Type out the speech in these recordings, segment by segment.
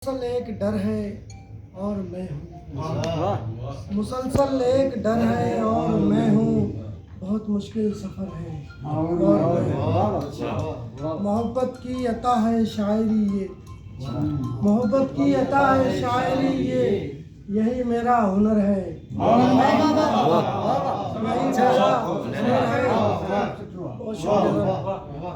मुसलसल एक डर है और मैं हूँ। मुसलसल एक डर है और मैं हूँ। बहुत मुश्किल सफ़र है और मैं हूँ। मोहब्बत की अता है शायरी ये, मोहब्बत की अता है शायरी ये, यही मेरा हुनर है। यही मेरा हुनर है।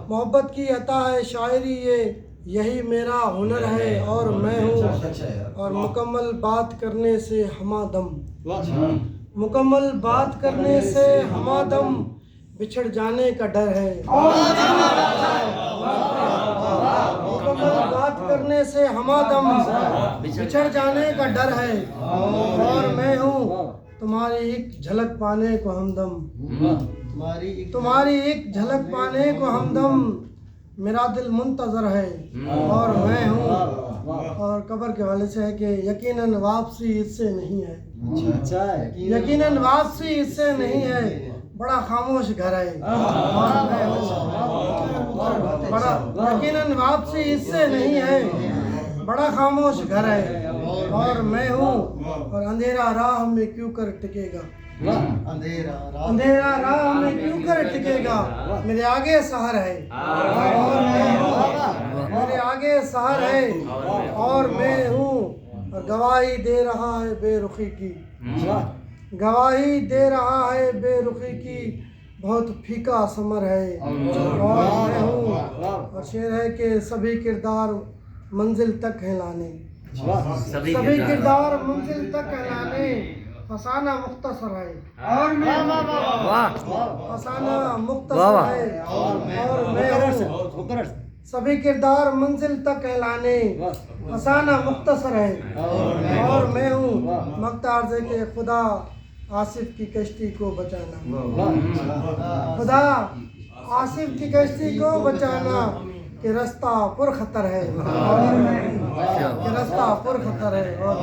मोहब्बत की अता है शायरी ये, यही मेरा हुनर है और मैं हूँ। और मुकम्मल बात करने से हमादम, मुकम्मल बात करने से हमादम, बिछड़ जाने का डर है। मुकम्मल बात करने से हमादम, बिछड़ जाने का डर है और मैं हूँ। तुम्हारी एक झलक पाने को हमदम, तुम्हारी एक झलक पाने को हमदम, मेरा दिल मुंतज़र है और मैं हूँ। और कब्र के हवाले से है कि यकीनन वापसी इससे नहीं है, यकीनन वापसी इससे नहीं है, बड़ा खामोश घर है और मैं हूँ। बड़ा यकीनन वापसी इससे नहीं है, बड़ा खामोश घर है और मैं हूँ। और अंधेरा राह में क्यों कर टिकेगा, अंधेरा राह में क्यों कर टिकेगा, मेरे आगे शहर है और मैं हूँ। मेरे आगे शहर है और मैं हूँ। और गवाही दे रहा है बेरुखी की, गवाही दे रहा है बेरुखी की, बहुत फीका समर है और मैं हूँ। और शेर है कि सभी किरदार मंजिल तक है लाने, सभी किरदार मंजिल तक है लाने, फसाना मुख्तसर है और मैं फसाना मुख्तसर है और मैं हूँ। सभी किरदार मंजिल तक है लाने, फसाना मुख्तसर है और मैं हूँ। मख्तार से के खुदा आसिफ की कश्ती को बचाना, खुदा आसिफ की कश्ती को बचाना, कि रास्ता पुर खतर है और कि रास्ता पुर खतर है और